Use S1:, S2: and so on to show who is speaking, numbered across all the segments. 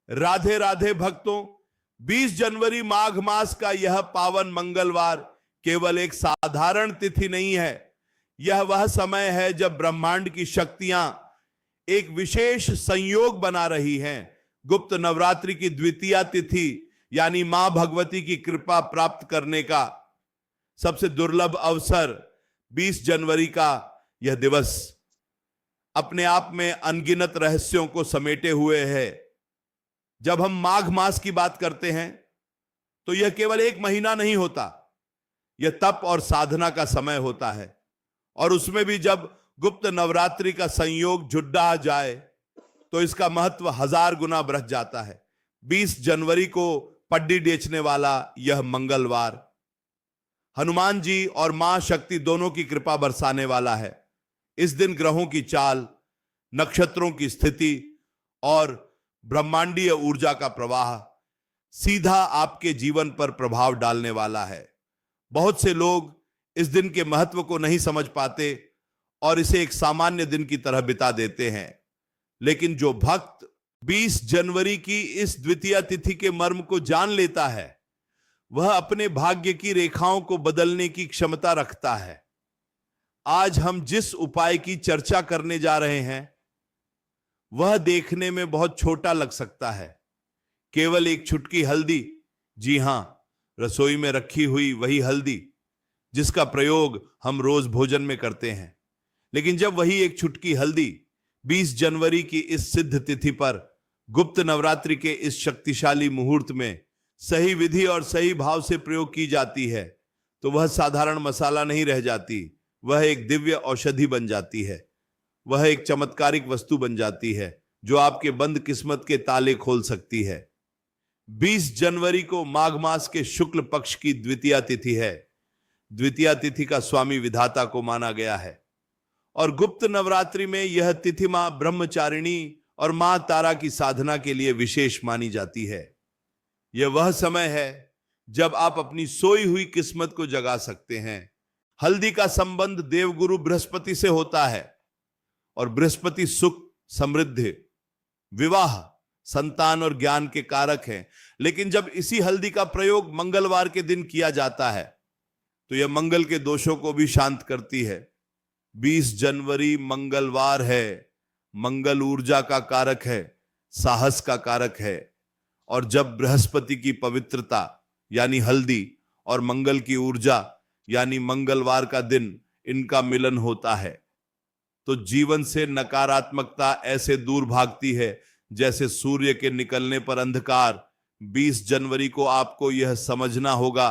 S1: राधे राधे भक्तों, 20 जनवरी माघ मास का यह पावन मंगलवार केवल एक साधारण तिथि नहीं है। यह वह समय है जब ब्रह्मांड की शक्तियां एक विशेष संयोग बना रही हैं। गुप्त नवरात्रि की द्वितीय तिथि यानी मां भगवती की कृपा प्राप्त करने का सबसे दुर्लभ अवसर 20 जनवरी का यह दिवस अपने आप में अनगिनत रहस्यों को समेटे हुए है। जब हम माघ मास की बात करते हैं तो यह केवल एक महीना नहीं होता, यह तप और साधना का समय होता है। और उसमें भी जब गुप्त नवरात्रि का संयोग जुड़ा जाए तो इसका महत्व 1000 गुना बढ़ जाता है। 20 जनवरी को पड्डी बेचने वाला यह मंगलवार हनुमान जी और मां शक्ति दोनों की कृपा बरसाने वाला है। इस दिन ग्रहों की चाल, नक्षत्रों की स्थिति और ब्रह्मांडीय ऊर्जा का प्रवाह सीधा आपके जीवन पर प्रभाव डालने वाला है। बहुत से लोग इस दिन के महत्व को नहीं समझ पाते और इसे एक सामान्य दिन की तरह बिता देते हैं। लेकिन जो भक्त 20 जनवरी की इस द्वितीय तिथि के मर्म को जान लेता है, वह अपने भाग्य की रेखाओं को बदलने की क्षमता रखता है। आज हम जिस उपाय की चर्चा करने जा रहे हैं वह देखने में बहुत छोटा लग सकता है, केवल एक चुटकी हल्दी। जी हां, रसोई में रखी हुई वही हल्दी जिसका प्रयोग हम रोज भोजन में करते हैं। लेकिन जब वही एक चुटकी हल्दी 20 जनवरी की इस सिद्ध तिथि पर गुप्त नवरात्रि के इस शक्तिशाली मुहूर्त में सही विधि और सही भाव से प्रयोग की जाती है तो वह साधारण मसाला नहीं रह जाती, वह एक दिव्य औषधि बन जाती है। वह एक चमत्कारिक वस्तु बन जाती है जो आपके बंद किस्मत के ताले खोल सकती है। 20 जनवरी को माघ मास के शुक्ल पक्ष की द्वितीय तिथि है। द्वितीय तिथि का स्वामी विधाता को माना गया है और गुप्त नवरात्रि में यह तिथि मां ब्रह्मचारिणी और मां तारा की साधना के लिए विशेष मानी जाती है। यह वह समय है जब आप अपनी सोई हुई किस्मत को जगा सकते हैं। हल्दी का संबंध देवगुरु बृहस्पति से होता है और बृहस्पति सुख, समृद्धि, विवाह, संतान और ज्ञान के कारक हैं। लेकिन जब इसी हल्दी का प्रयोग मंगलवार के दिन किया जाता है तो यह मंगल के दोषों को भी शांत करती है। 20 जनवरी मंगलवार है, मंगल ऊर्जा का कारक है, साहस का कारक है। और जब बृहस्पति की पवित्रता यानी हल्दी और मंगल की ऊर्जा यानी मंगलवार का दिन, इनका मिलन होता है तो जीवन से नकारात्मकता ऐसे दूर भागती है जैसे सूर्य के निकलने पर अंधकार। 20 जनवरी को आपको यह समझना होगा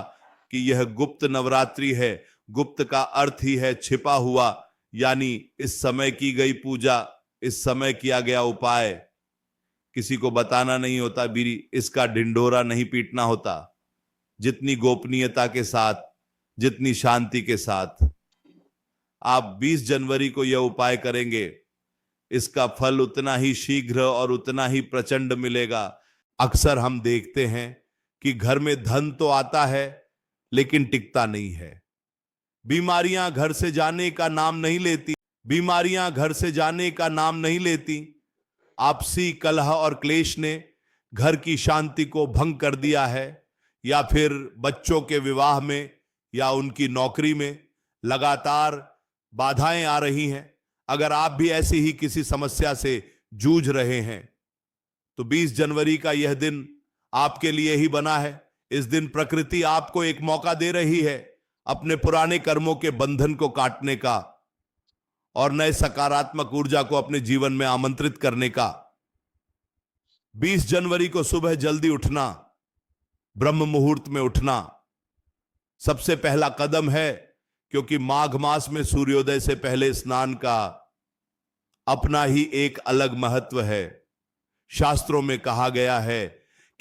S1: कि यह गुप्त नवरात्रि है। गुप्त का अर्थ ही है छिपा हुआ, यानी इस समय की गई पूजा, इस समय किया गया उपाय किसी को बताना नहीं होता, बीरी इसका ढिंढोरा नहीं पीटना होता। जितनी गोपनीयता के साथ, जितनी शांति के साथ आप 20 जनवरी को यह उपाय करेंगे, इसका फल उतना ही शीघ्र और उतना ही प्रचंड मिलेगा। अक्सर हम देखते हैं कि घर में धन तो आता है लेकिन टिकता नहीं है। बीमारियां घर से जाने का नाम नहीं लेती, बीमारियां घर से जाने का नाम नहीं लेती। आपसी कलह और क्लेश ने घर की शांति को भंग कर दिया है, या फिर बच्चों के विवाह में या उनकी नौकरी में लगातार बाधाएं आ रही हैं। अगर आप भी ऐसी ही किसी समस्या से जूझ रहे हैं तो 20 जनवरी का यह दिन आपके लिए ही बना है। इस दिन प्रकृति आपको एक मौका दे रही है अपने पुराने कर्मों के बंधन को काटने का और नए सकारात्मक ऊर्जा को अपने जीवन में आमंत्रित करने का। 20 जनवरी को सुबह जल्दी उठना, ब्रह्म मुहूर्त में उठना सबसे पहला कदम है, क्योंकि माघ मास में सूर्योदय से पहले स्नान का अपना ही एक अलग महत्व है। शास्त्रों में कहा गया है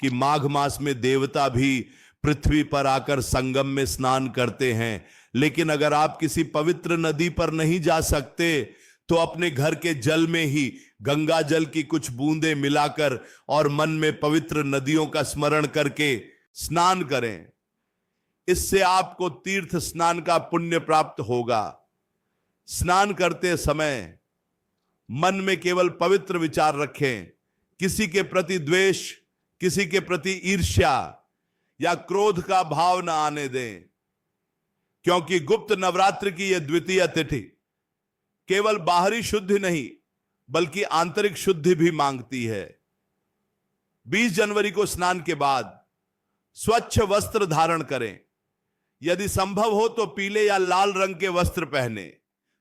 S1: कि माघ मास में देवता भी पृथ्वी पर आकर संगम में स्नान करते हैं। लेकिन अगर आप किसी पवित्र नदी पर नहीं जा सकते तो अपने घर के जल में ही गंगा जल की कुछ बूंदें मिलाकर और मन में पवित्र नदियों का स्मरण करके स्नान करें। इससे आपको तीर्थ स्नान का पुण्य प्राप्त होगा। स्नान करते समय मन में केवल पवित्र विचार रखें, किसी के प्रति द्वेष किसी के प्रति ईर्ष्या या क्रोध का भाव न आने दें, क्योंकि गुप्त नवरात्र की यह द्वितीय तिथि केवल बाहरी शुद्धि नहीं बल्कि आंतरिक शुद्धि भी मांगती है। 20 जनवरी को स्नान के बाद स्वच्छ वस्त्र धारण करें। यदि संभव हो तो पीले या लाल रंग के वस्त्र पहने,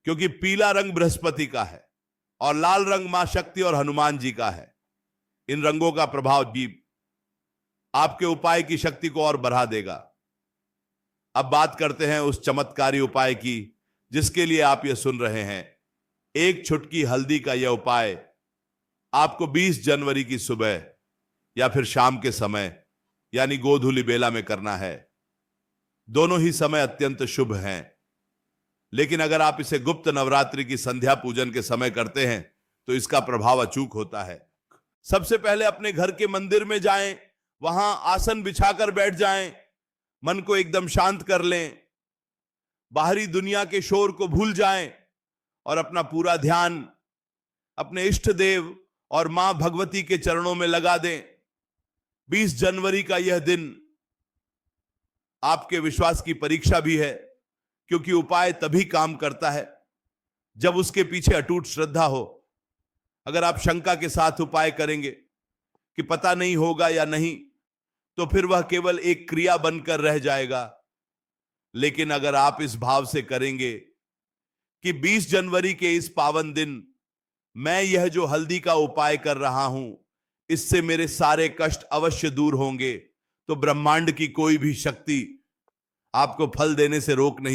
S1: क्योंकि पीला रंग बृहस्पति का है और लाल रंग मां शक्ति और हनुमान जी का है। इन रंगों का प्रभाव भी आपके उपाय की शक्ति को और बढ़ा देगा। अब बात करते हैं उस चमत्कारी उपाय की जिसके लिए आप यह सुन रहे हैं। एक चुटकी हल्दी का यह उपाय आपको 20 जनवरी की सुबह या फिर शाम के समय यानी गोधूली बेला में करना है। दोनों ही समय अत्यंत शुभ हैं, लेकिन अगर आप इसे गुप्त नवरात्रि की संध्या पूजन के समय करते हैं तो इसका प्रभाव अचूक होता है। सबसे पहले अपने घर के मंदिर में जाएं, वहां आसन बिछाकर बैठ जाएं, मन को एकदम शांत कर लें, बाहरी दुनिया के शोर को भूल जाएं और अपना पूरा ध्यान अपने इष्ट देव और मां भगवती के चरणों में लगा दें। 20 जनवरी का यह दिन आपके विश्वास की परीक्षा भी है, क्योंकि उपाय तभी काम करता है जब उसके पीछे अटूट श्रद्धा हो। अगर आप शंका के साथ उपाय करेंगे कि पता नहीं होगा या नहीं, तो फिर वह केवल एक क्रिया बनकर रह जाएगा। लेकिन अगर आप इस भाव से करेंगे कि 20 जनवरी के इस पावन दिन मैं यह जो हल्दी का उपाय कर रहा हूं, इससे मेरे सारे कष्ट अवश्य दूर होंगे, तो ब्रह्मांड की कोई भी शक्ति आपको फल देने से रोक नहीं